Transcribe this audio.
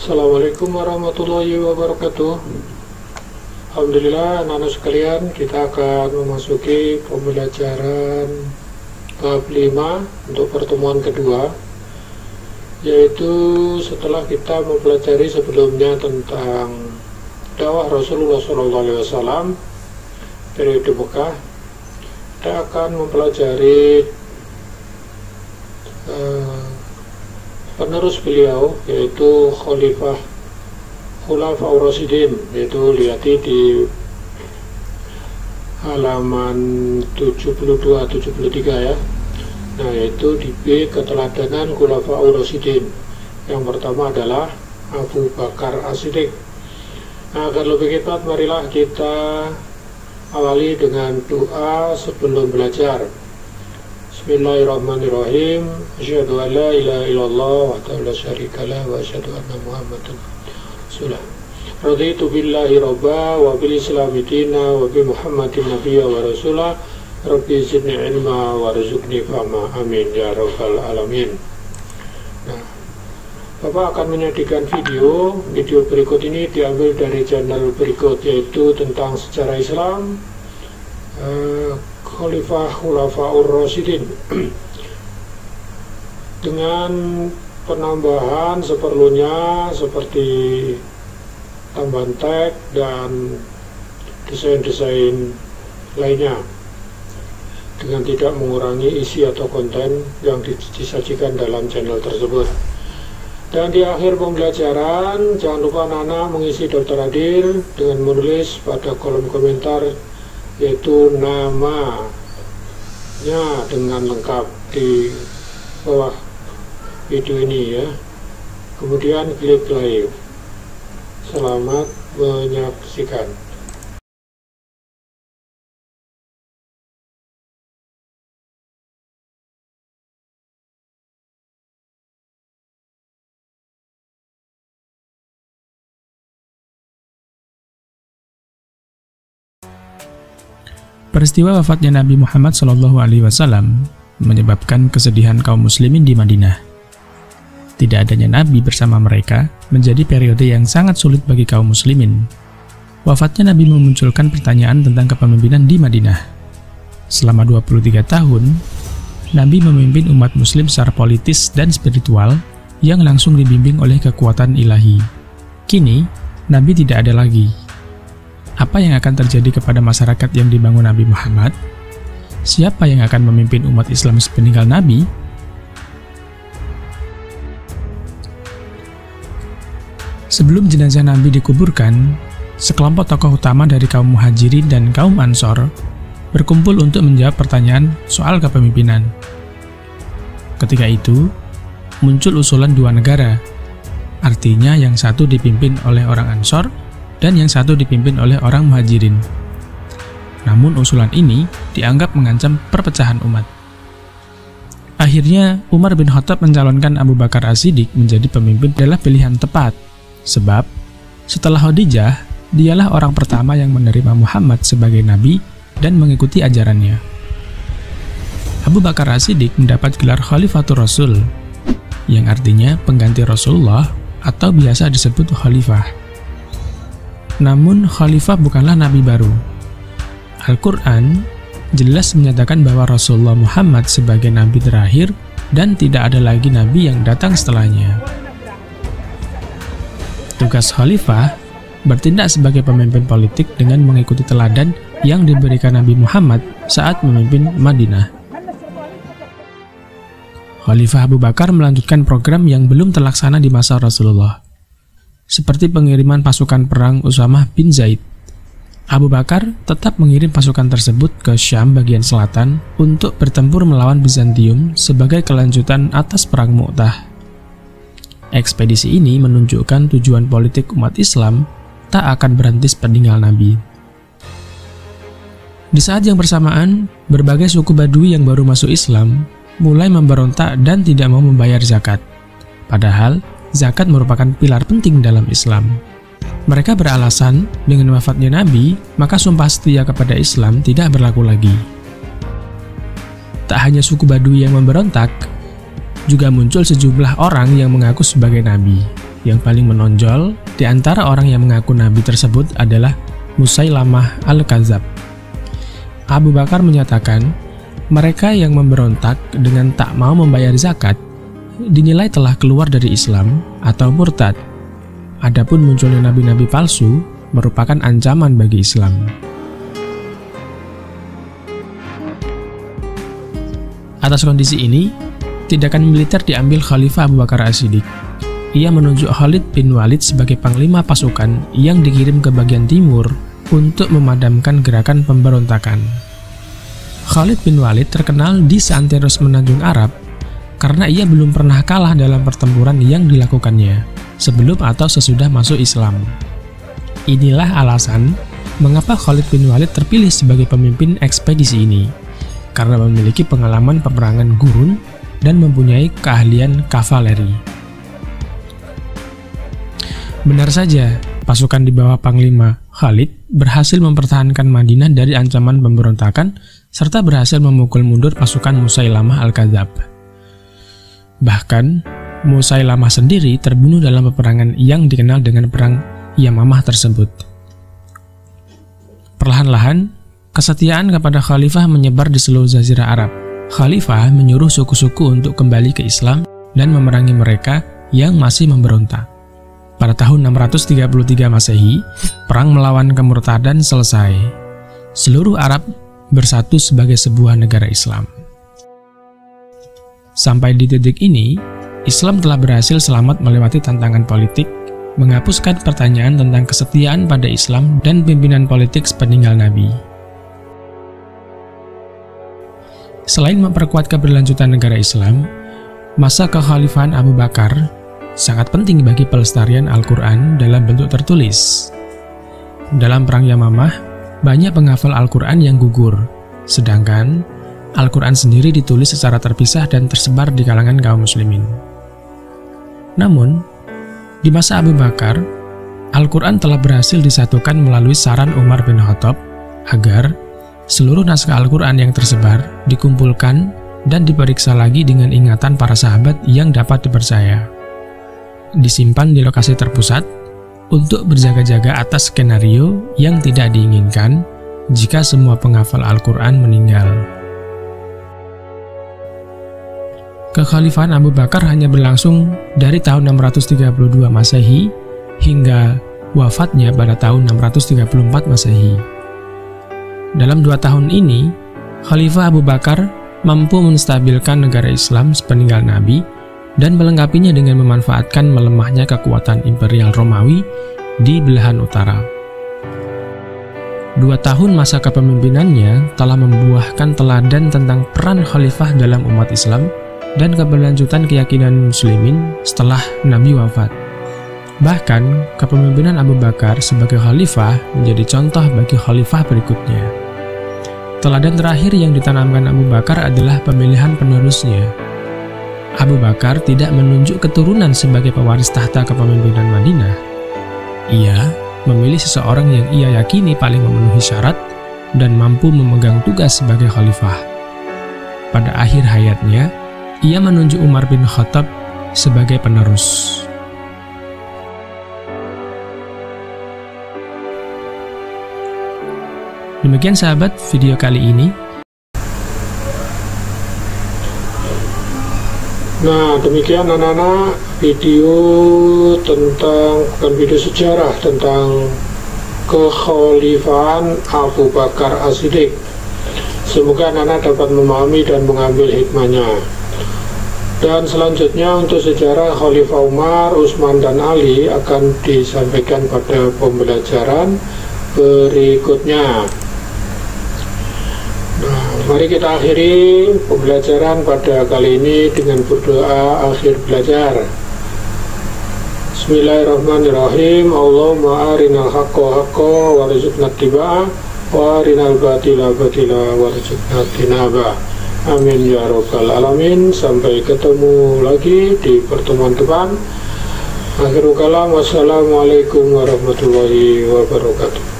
Assalamualaikum warahmatullahi wabarakatuh. Alhamdulillah, anak-anak sekalian, kita akan memasuki pembelajaran bab 5 untuk pertemuan kedua, yaitu setelah kita mempelajari sebelumnya tentang dakwah Rasulullah SAW periode Mekah. Kita akan mempelajari penerus beliau, yaitu Khulafaur Rasyidin, yaitu lihat di halaman 72-73 ya. Nah, yaitu di B, keteladanan Khulafaur Rasyidin. Yang pertama adalah Abu Bakar As-Siddiq. Nah, agar lebih cepat, marilah kita awali dengan doa sebelum belajar. Bismillahirrahmanirrahim. Asyhadu an la ilaha illallah wahdahu la syarikalah wa asyhadu anna Muhammadan rasulullah. Raditu billahi robba wa bil islami dina wa bi Muhammadin nabiyya wa rasulah. Rabbi zidni ilma warzuqni fahma. Amin ya rabbal alamin. Nah, Bapak akan menyajikan video berikut ini diambil dari channel berikut, yaitu tentang sejarah Islam, Khulafaur Rasyidin, dengan penambahan seperlunya seperti tambahan tag dan desain-desain lainnya, dengan tidak mengurangi isi atau konten yang disajikan dalam channel tersebut. Dan di akhir pembelajaran, jangan lupa anak-anak mengisi daftar hadir dengan menulis pada kolom komentar, yaitu namanya dengan lengkap di bawah video ini ya. Kemudian klik live. Selamat menyaksikan. Peristiwa wafatnya Nabi Muhammad SAW menyebabkan kesedihan kaum muslimin di Madinah. Tidak adanya Nabi bersama mereka menjadi periode yang sangat sulit bagi kaum muslimin. Wafatnya Nabi memunculkan pertanyaan tentang kepemimpinan di Madinah. Selama 23 tahun, Nabi memimpin umat muslim secara politis dan spiritual yang langsung dibimbing oleh kekuatan ilahi. Kini, Nabi tidak ada lagi. Apa yang akan terjadi kepada masyarakat yang dibangun Nabi Muhammad? Siapa yang akan memimpin umat Islam sepeninggal Nabi? Sebelum jenazah Nabi dikuburkan, sekelompok tokoh utama dari kaum Muhajirin dan kaum Ansor berkumpul untuk menjawab pertanyaan soal kepemimpinan. Ketika itu, muncul usulan dua negara, artinya yang satu dipimpin oleh orang Ansor dan yang satu dipimpin oleh orang Muhajirin. Namun usulan ini dianggap mengancam perpecahan umat. Akhirnya, Umar bin Khattab mencalonkan Abu Bakar As-Siddiq menjadi pemimpin adalah pilihan tepat, sebab setelah Khadijah, dialah orang pertama yang menerima Muhammad sebagai nabi dan mengikuti ajarannya. Abu Bakar As-Siddiq mendapat gelar Khalifatur Rasul, yang artinya pengganti Rasulullah atau biasa disebut khalifah. Namun, khalifah bukanlah nabi baru. Al-Quran jelas menyatakan bahwa Rasulullah Muhammad sebagai nabi terakhir dan tidak ada lagi nabi yang datang setelahnya. Tugas khalifah bertindak sebagai pemimpin politik dengan mengikuti teladan yang diberikan Nabi Muhammad saat memimpin Madinah. Khalifah Abu Bakar melanjutkan program yang belum terlaksana di masa Rasulullah, seperti pengiriman pasukan perang Usamah bin Zaid. Abu Bakar tetap mengirim pasukan tersebut ke Syam bagian selatan untuk bertempur melawan Bizantium sebagai kelanjutan atas perang Mu'tah. Ekspedisi ini menunjukkan tujuan politik umat Islam tak akan berhenti sepeninggal Nabi. Di saat yang bersamaan, berbagai suku Badui yang baru masuk Islam mulai memberontak dan tidak mau membayar zakat. Padahal, zakat merupakan pilar penting dalam Islam. Mereka beralasan dengan wafatnya Nabi, maka sumpah setia kepada Islam tidak berlaku lagi. Tak hanya suku Badui yang memberontak, juga muncul sejumlah orang yang mengaku sebagai nabi. yang paling menonjol di antara orang yang mengaku nabi tersebut adalah Musailamah Al-Kadzab. Abu Bakar menyatakan, mereka yang memberontak dengan tak mau membayar zakat dinilai telah keluar dari Islam atau murtad. Adapun munculnya nabi-nabi palsu merupakan ancaman bagi Islam. Atas kondisi ini, tindakan militer diambil Khalifah Abu Bakar As-Siddiq. Ia menunjuk Khalid bin Walid sebagai panglima pasukan yang dikirim ke bagian timur untuk memadamkan gerakan pemberontakan. Khalid bin Walid terkenal di seantero semenanjung Arab karena ia belum pernah kalah dalam pertempuran yang dilakukannya sebelum atau sesudah masuk Islam. Inilah alasan mengapa Khalid bin Walid terpilih sebagai pemimpin ekspedisi ini, karena memiliki pengalaman peperangan gurun dan mempunyai keahlian kavaleri. Benar saja, pasukan di bawah Panglima Khalid berhasil mempertahankan Madinah dari ancaman pemberontakan serta berhasil memukul mundur pasukan Musailamah Al-Kadzab. Bahkan, Musailamah sendiri terbunuh dalam peperangan yang dikenal dengan Perang Yamamah tersebut. Perlahan-lahan, kesetiaan kepada Khalifah menyebar di seluruh Jazirah Arab. Khalifah menyuruh suku-suku untuk kembali ke Islam dan memerangi mereka yang masih memberontak. Pada tahun 633 Masehi, perang melawan kemurtadan selesai. Seluruh Arab bersatu sebagai sebuah negara Islam. Sampai di titik ini, Islam telah berhasil selamat melewati tantangan politik, menghapuskan pertanyaan tentang kesetiaan pada Islam dan pimpinan politik sepeninggal Nabi. Selain memperkuat keberlanjutan negara Islam, masa kekhalifahan Abu Bakar sangat penting bagi pelestarian Al-Quran dalam bentuk tertulis. Dalam Perang Yamamah, banyak penghafal Al-Quran yang gugur, sedangkan Al-Quran sendiri ditulis secara terpisah dan tersebar di kalangan kaum muslimin. Namun, di masa Abu Bakar, Al-Quran telah berhasil disatukan melalui saran Umar bin Khattab agar seluruh naskah Al-Quran yang tersebar dikumpulkan dan diperiksa lagi dengan ingatan para sahabat yang dapat dipercaya. Disimpan di lokasi terpusat untuk berjaga-jaga atas skenario yang tidak diinginkan jika semua penghafal Al-Quran meninggal. Kekhalifahan Abu Bakar hanya berlangsung dari tahun 632 Masehi hingga wafatnya pada tahun 634 Masehi. Dalam 2 tahun ini, Khalifah Abu Bakar mampu menstabilkan negara Islam sepeninggal Nabi dan melengkapinya dengan memanfaatkan melemahnya kekuatan Imperial Romawi di belahan utara. 2 tahun masa kepemimpinannya telah membuahkan teladan tentang peran khalifah dalam umat Islam dan keberlanjutan keyakinan muslimin setelah Nabi wafat. Bahkan, kepemimpinan Abu Bakar sebagai khalifah menjadi contoh bagi khalifah berikutnya. Teladan terakhir yang ditanamkan Abu Bakar adalah pemilihan penerusnya. Abu Bakar tidak menunjuk keturunan sebagai pewaris tahta kepemimpinan Madinah. Ia memilih seseorang yang ia yakini paling memenuhi syarat dan mampu memegang tugas sebagai khalifah. Pada akhir hayatnya, ia menunjuk Umar bin Khattab sebagai penerus. Demikian sahabat video kali ini. Nah, demikian anak-anak video tentang, bukan video sejarah, tentang kekhalifahan Abu Bakar As-Siddiq. Semoga anak-anak dapat memahami dan mengambil hikmahnya. Dan selanjutnya untuk sejarah Khalifah Umar, Utsman, dan Ali akan disampaikan pada pembelajaran berikutnya. Nah, mari kita akhiri pembelajaran pada kali ini dengan berdoa akhir belajar. Bismillahirrahmanirrahim. Allahumma arinal haqqa haqqa warzuqna ittiba'ah wa arinal batila batila warzuqna tinabah. Amin ya rabbal alamin. Sampai ketemu lagi di pertemuan depan. Akhirul kalam. Wassalamualaikum warahmatullahi wabarakatuh.